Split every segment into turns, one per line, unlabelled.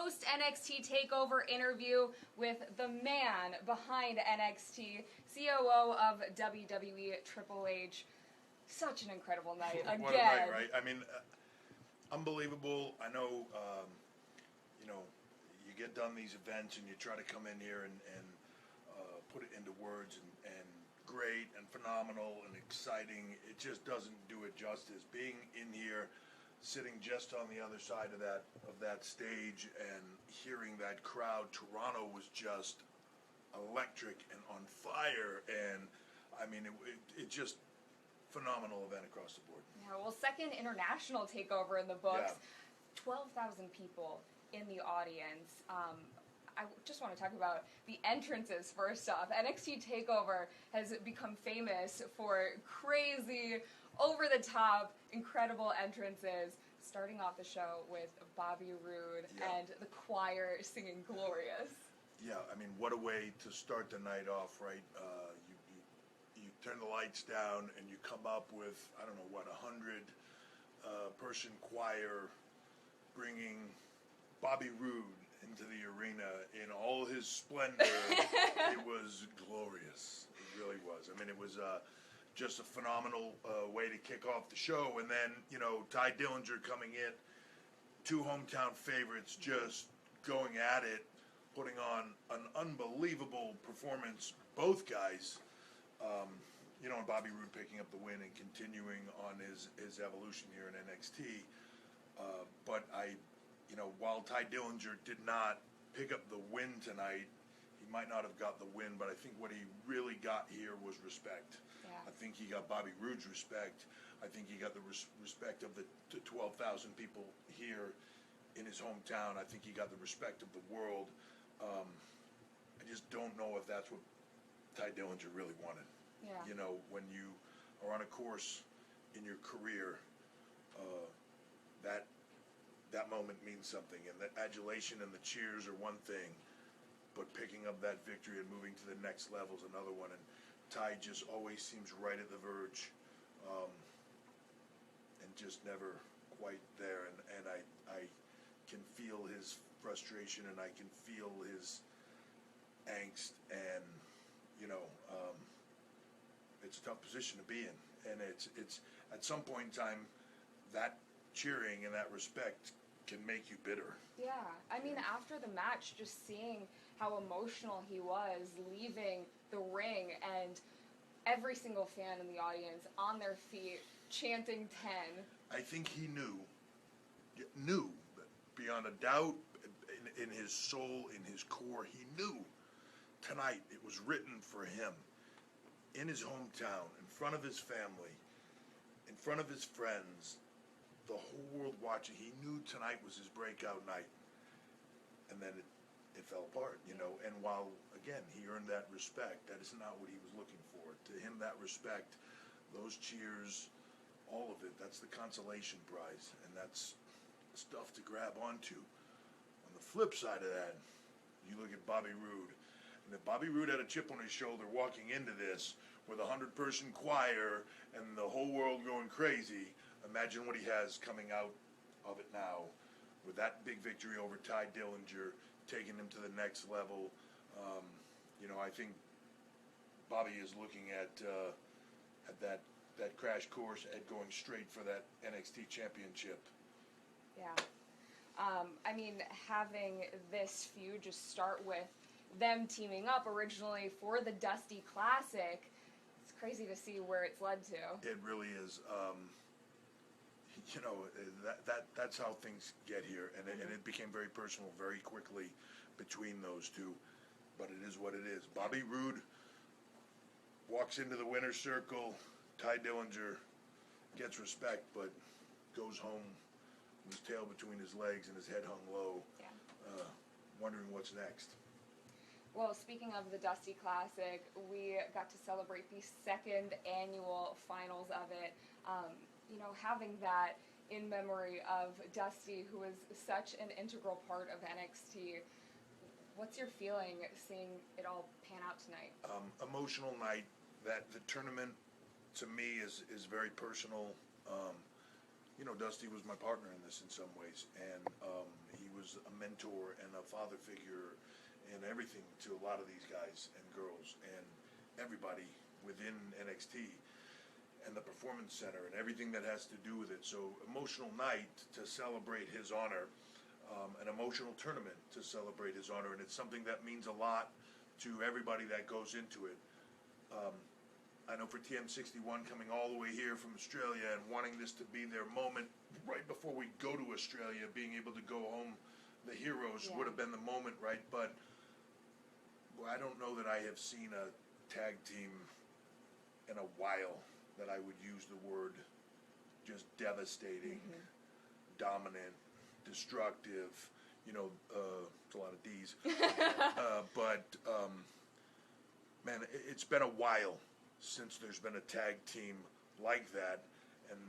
post NXT Takeover interview with the man behind NXT, COO of WWE, Triple H. Such an incredible night again.
What a night, right? I mean, unbelievable. I know, you get done these events and you try to come in here and put it into words and great and phenomenal and exciting. It just doesn't do it justice. Being in here, sitting just on the other side of that stage and hearing that crowd, Toronto was just electric and on fire, and I mean it just phenomenal event across the board.
Yeah, well, second international takeover in the books.
Yeah.
12,000 people in the audience. I just want to talk about the entrances first off. NXT TakeOver has become famous for crazy, over-the-top, incredible entrances, starting off the show with Bobby Roode and the choir singing Glorious.
Yeah, I mean, what a way to start the night off, right? You turn the lights down and you come up with, 100-person choir bringing Bobby Roode into the arena in all his splendor. It was glorious. It really was. I mean, it was just a phenomenal way to kick off the show. And then, Ty Dillinger coming in, two hometown favorites just going at it, putting on an unbelievable performance. Both guys, and Bobby Roode picking up the win and continuing on his evolution here in NXT. But while Ty Dillinger did not pick up the win tonight, he might not have got the win, but I think what he really got here was respect.
Yeah.
I think he got Bobby Roode's respect. I think he got the respect of the 12,000 people here in his hometown. I think he got the respect of the world. I just don't know if that's what Ty Dillinger really wanted.
Yeah.
When you are on a course in your career, that moment means something, and the adulation and the cheers are one thing, but picking up that victory and moving to the next level is another one. And Ty just always seems right at the verge, and just never quite there. And I can feel his frustration, and I can feel his angst, and it's a tough position to be in. And it's at some point in time, that cheering and that respect can make you bitter.
Yeah, I mean, after the match, just seeing how emotional he was leaving the ring, and every single fan in the audience on their feet chanting 10. I
think he knew beyond a doubt in his soul, in his core, he knew tonight it was written for him in his hometown, in front of his family, in front of his friends, the whole world watching. He knew tonight was his breakout night, and then it fell apart, and while, again, he earned that respect, that is not what he was looking for. To him, that respect, those cheers, all of it, that's the consolation prize, and that's stuff to grab onto. On the flip side of that, you look at Bobby Roode, and if Bobby Roode had a chip on his shoulder walking into this with a 100-person choir and the whole world going crazy, imagine what he has coming out of it now with that big victory over Ty Dillinger, taking him to the next level. I think Bobby is looking at that crash course at going straight for that NXT championship.
Yeah. I mean, having this feud just start with them teaming up originally for the Dusty Classic, it's crazy to see where it's led to.
It really is. That's how things get here, and it became very personal very quickly between those two, but it is what it is. Bobby Roode walks into the winner's circle. Ty Dillinger gets respect, but goes home with his tail between his legs and his head hung low, wondering what's next.
Well, speaking of the Dusty Classic, we got to celebrate the second annual finals of it. Having that in memory of Dusty, who was such an integral part of NXT. What's your feeling seeing it all pan out tonight?
Emotional night. That the tournament to me is very personal. Dusty was my partner in this in some ways, and he was a mentor and a father figure and everything to a lot of these guys and girls and everybody within NXT and the Performance Center and everything that has to do with it. So emotional night to celebrate his honor, an emotional tournament to celebrate his honor, and it's something that means a lot to everybody that goes into it. I know for TM61 coming all the way here from Australia and wanting this to be their moment right before we go to Australia, being able to go home, the heroes would have been the moment, right? But I don't know that I have seen a tag team in a while that I would use the word just devastating, dominant, destructive, it's a lot of D's. But man, it's been a while since there's been a tag team like that, and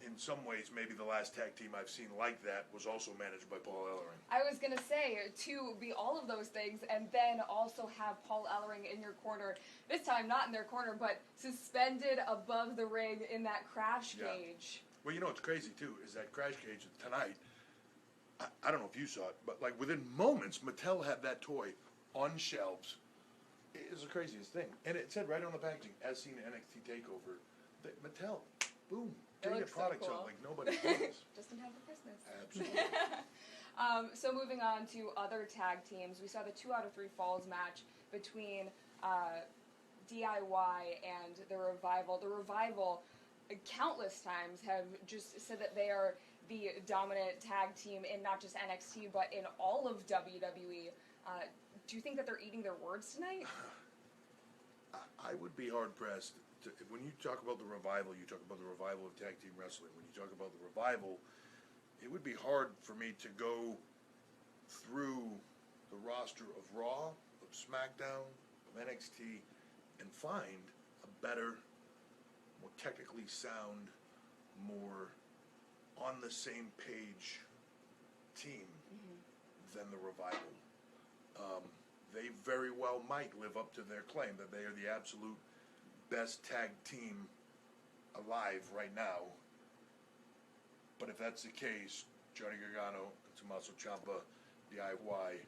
in some ways, maybe the last tag team I've seen like that was also managed by Paul Ellering.
I was going to say, to be all of those things, and then also have Paul Ellering in your corner, this time not in their corner, but suspended above the ring in that crash cage.
Well, what's crazy, too, is that crash cage tonight, I don't know if you saw it, but like within moments, Mattel had that toy on shelves. It was the craziest thing. And it said right on the packaging, as seen in NXT Takeover, that Mattel, boom, getting the products out like nobody knows.
Just in time for Christmas.
Absolutely.
So moving on to other tag teams, we saw the 2 out of 3 falls match between DIY and the Revival. The Revival, countless times, have just said that they are the dominant tag team in not just NXT, but in all of WWE. Do you think that they're eating their words tonight?
I would be hard-pressed. When you talk about the Revival, you talk about the revival of tag team wrestling. When you talk about the Revival, it would be hard for me to go through the roster of Raw, of SmackDown, of NXT, and find a better, more technically sound, more on the same page team than the Revival. They very well might live up to their claim that they are the absolute best tag team alive right now. But if that's the case, Johnny Gargano and Tommaso Ciampa, DIY,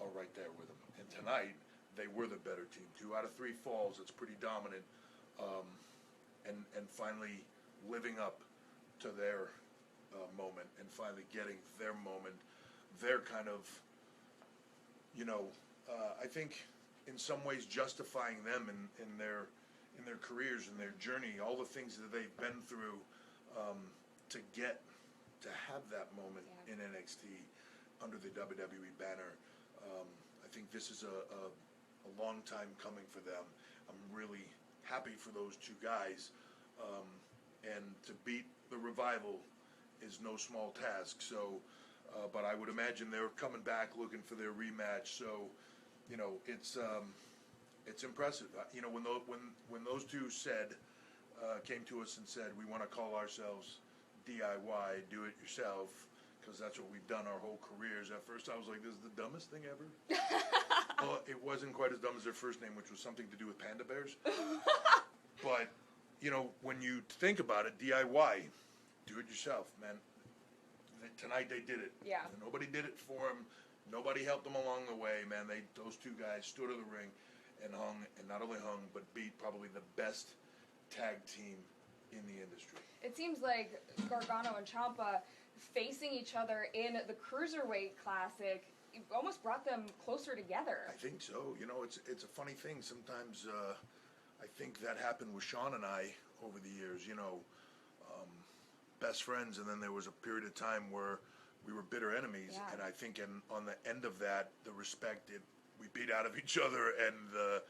are right there with them. And tonight, they were the better team. 2 out of 3 falls, it's pretty dominant. And finally living up to their moment and finally getting their moment. They're kind of, I think in some ways justifying them in their careers and their journey, all the things that they've been through to get to have that moment in NXT under the WWE banner. I think this is a long time coming for them. I'm really happy for those 2 guys, and to beat the Revival is no small task. So, but I would imagine they're coming back looking for their rematch. So, it's impressive. When those 2 came to us and said, we want to call ourselves DIY, do it yourself, because that's what we've done our whole careers. At first I was like, this is the dumbest thing ever. Well, it wasn't quite as dumb as their first name, which was something to do with panda bears. But, when you think about it, DIY, do it yourself, man. Tonight they did it.
Yeah.
Nobody did it for them. Nobody helped them along the way, man. Those 2 guys stood in the ring and hung, and not only hung, but beat probably the best tag team in the industry.
It seems like Gargano and Ciampa facing each other in the Cruiserweight Classic almost brought them closer together.
I think so. It's a funny thing. Sometimes I think that happened with Sean and I over the years. Best friends, and then there was a period of time where we were bitter enemies. And I think on the end of that, the respect we beat out of each other, and the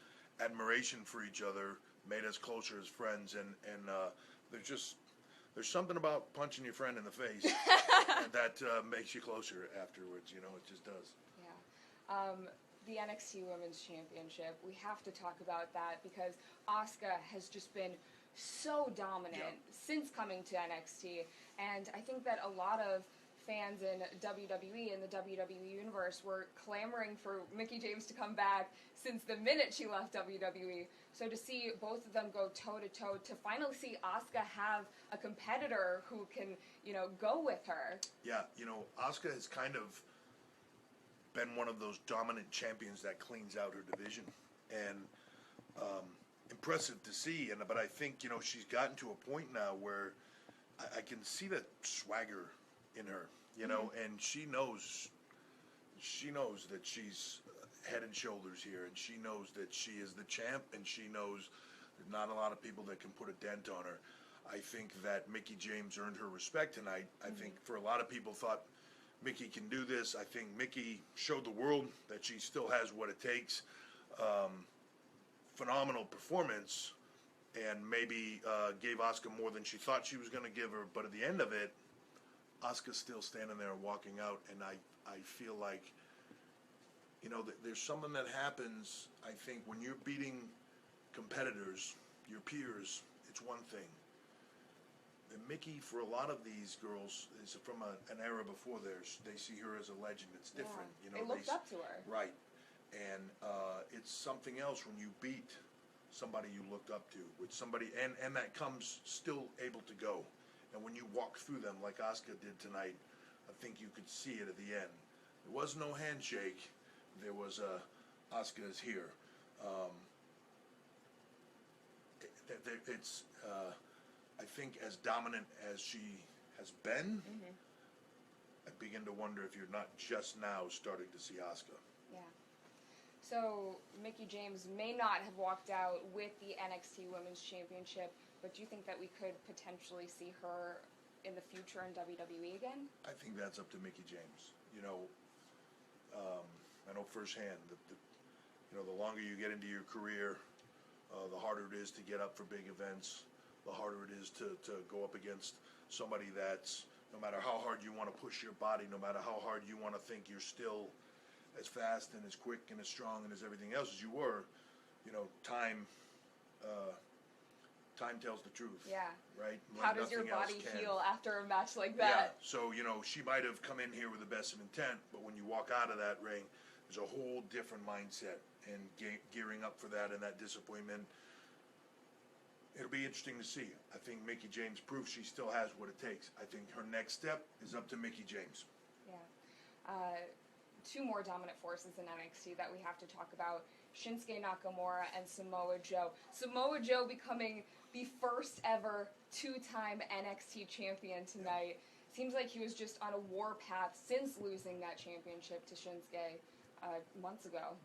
admiration for each other made us closer as friends. And there's something about punching your friend in the face that makes you closer afterwards. It just does.
Yeah. The NXT Women's Championship, we have to talk about that because Asuka has just been so dominant since coming to NXT, and I think that a lot of fans in WWE and the WWE Universe were clamoring for Mickie James to come back since the minute she left WWE. So to see both of them go toe-to-toe, to finally see Asuka have a competitor who can, go with her.
Yeah, Asuka has kind of been one of those dominant champions that cleans out her division. And impressive to see. But I think, she's gotten to a point now where I can see that swagger in her, and she knows that she's head and shoulders here, and she knows that she is the champ, and she knows there's not a lot of people that can put a dent on her. I think that Mickie James earned her respect tonight. I think for a lot of people thought Mickie can do this. I think Mickie showed the world that she still has what it takes. Phenomenal performance, and maybe gave Asuka more than she thought she was going to give her. But at the end of it, Asuka's still standing there walking out, and I feel like, there's something that happens, I think, when you're beating competitors, your peers, it's one thing. And Mickie, for a lot of these girls, is from an era before theirs. They see her as a legend. It's different.
They looked up to her.
Right. And it's something else when you beat somebody you looked up to, with somebody, and that comes still able to go. And when you walk through them like Asuka did tonight, I think you could see it at the end. There was no handshake. There was Asuka is here. It's I think as dominant as she has been, I begin to wonder if you're not just now starting to see Asuka.
Yeah. So Mickie James may not have walked out with the NXT Women's Championship, but do you think that we could potentially see her in the future in WWE again?
I think that's up to Mickie James. I know firsthand that the longer you get into your career, the harder it is to get up for big events. The harder it is to go up against somebody that's, no matter how hard you want to push your body, no matter how hard you want to think you're still as fast and as quick and as strong and as everything else as you were, time tells the truth.
Yeah.
Right?
How does your body feel after a match like that?
Yeah. So, she might have come in here with the best of intent, but when you walk out of that ring, there's a whole different mindset and gearing up for that and that disappointment. It'll be interesting to see. I think Mickie James proves she still has what it takes. I think her next step is up to Mickie James.
Yeah. Two more dominant forces in NXT that we have to talk about: Shinsuke Nakamura and Samoa Joe. Samoa Joe becoming the first ever two-time NXT champion tonight. Seems like he was just on a warpath since losing that championship to Shinsuke months ago.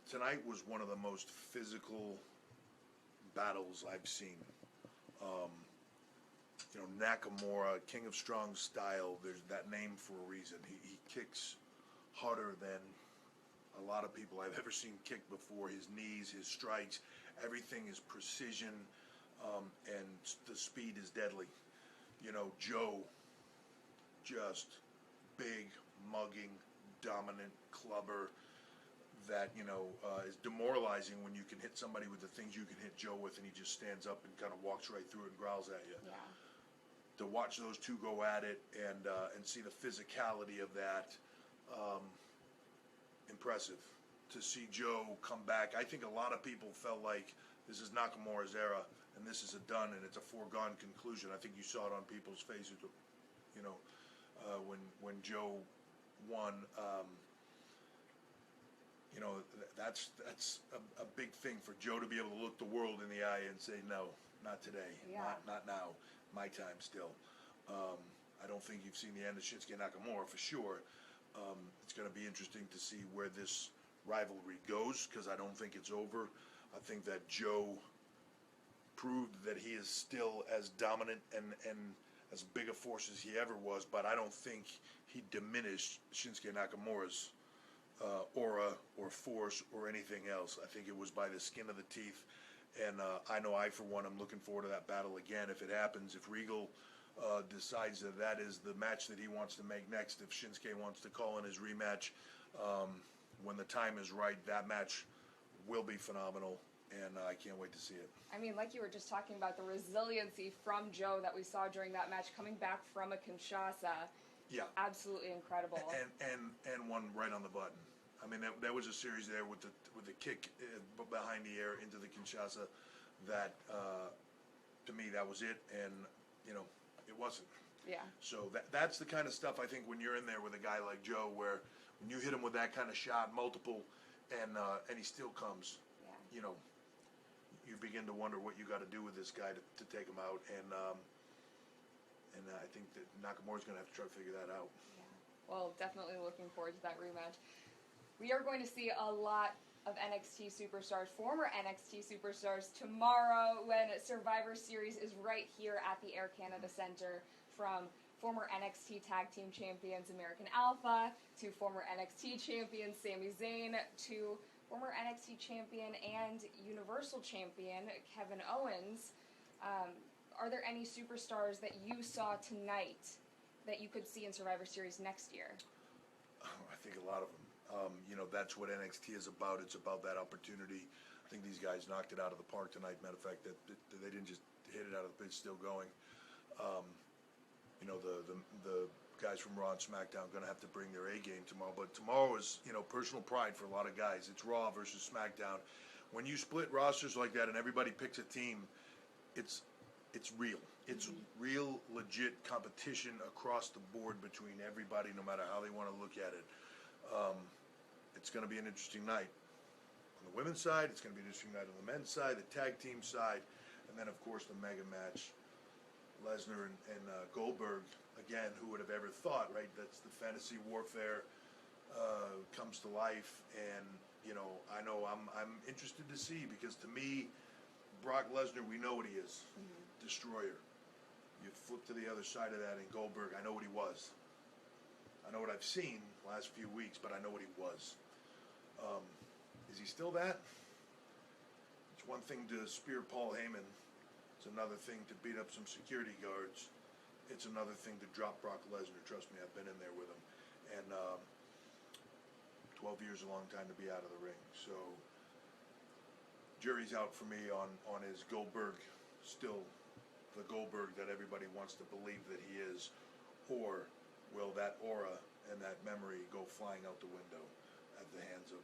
Tonight was one of the most physical battles I've seen. Nakamura, King of Strong Style, there's that name for a reason. He kicks harder than a lot of people I've ever seen kick before. His knees, his strikes, everything is precision, and the speed is deadly. Joe, just big, mugging, dominant clubber that, is demoralizing when you can hit somebody with the things you can hit Joe with, and he just stands up and kind of walks right through it and growls at you.
Yeah.
To watch those two go at it and see the physicality of that, impressive. To see Joe come back, I think a lot of people felt like this is Nakamura's era and this is a done and it's a foregone conclusion. I think you saw it on people's faces, when Joe won. That's a big thing for Joe to be able to look the world in the eye and say, no, not today, not now, my time still. I don't think you've seen the end of Shinsuke Nakamura for sure. It's going to be interesting to see where this rivalry goes, because I don't think it's over. I think that Joe proved that he is still as dominant and as big a force as he ever was, but I don't think he diminished Shinsuke Nakamura's aura or force or anything else. I think it was by the skin of the teeth, and I know I, for one, am looking forward to that battle again if it happens. If Regal decides that is the match that he wants to make next, if Shinsuke wants to call in his rematch, when the time is right, that match will be phenomenal, and I can't wait to see it.
I mean, like you were just talking about, the resiliency from Joe that we saw during that match, coming back from a Kinshasa,
Yeah.
Absolutely incredible.
And one right on the button. I mean, that was a series there with the kick behind the air into the Kinshasa. That to me, that was it, and it wasn't.
Yeah.
So that's the kind of stuff I think when you're in there with a guy like Joe, where when you hit him with that kind of shot, multiple, and he still comes.
Yeah.
You begin to wonder what you got to do with this guy to take him out, and I think that Nakamura's going to have to try to figure that out.
Yeah. Well, definitely looking forward to that rematch. We are going to see a lot of NXT superstars, former NXT superstars, tomorrow when Survivor Series is right here at the Air Canada Centre, from former NXT Tag Team Champions American Alpha to former NXT Champion Sami Zayn to former NXT Champion and Universal Champion Kevin Owens. Are there any superstars that you saw tonight that you could see in Survivor Series next year?
I think a lot of them. That's what NXT is about. It's about that opportunity. I think these guys knocked it out of the park tonight. Matter of fact, that they didn't just hit it out of the pitch, still going. The guys from Raw and SmackDown are going to have to bring their A game tomorrow. But tomorrow is, personal pride for a lot of guys. It's Raw versus SmackDown. When you split rosters like that and everybody picks a team, it's real. It's real, legit competition across the board between everybody, no matter how they want to look at it. It's going to be an interesting night. On the women's side, it's going to be an interesting night on the men's side, the tag team side, and then, of course, the mega match. Lesnar and Goldberg, again, who would have ever thought, right? That's the fantasy warfare comes to life, and, I know I'm interested to see, because to me, Brock Lesnar, we know what he is. Destroyer. You flip to the other side of that, and Goldberg, I know what he was. I know what I've seen the last few weeks, but I know what he was. Is he still that? It's one thing to spear Paul Heyman. It's another thing to beat up some security guards. It's another thing to drop Brock Lesnar. Trust me, I've been in there with him. And 12 years is a long time to be out of the ring. So jury's out for me on his Goldberg, still the Goldberg that everybody wants to believe that he is, or will that aura and that memory go flying out the window at the hands of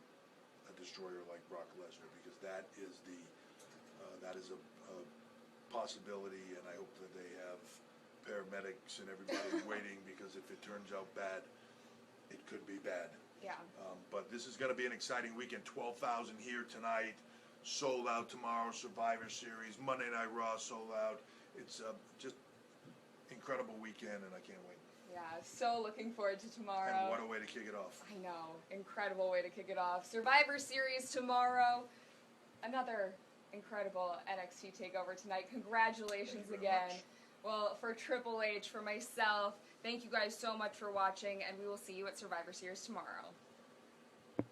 a destroyer like Brock Lesnar? Because that is a possibility, and I hope that they have paramedics and everybody waiting, because if it turns out bad, it could be bad.
Yeah.
But this is going to be an exciting weekend. 12,000 here tonight, sold out tomorrow. Survivor Series, Monday Night Raw sold out. It's just incredible weekend, and I can't wait.
Yeah, so looking forward to tomorrow.
And what a way to kick it off.
I know, incredible way to kick it off. Survivor Series tomorrow. Another incredible NXT Takeover tonight. Congratulations again.
Much.
Well, for Triple H, for myself, thank you guys so much for watching, and we will see you at Survivor Series tomorrow.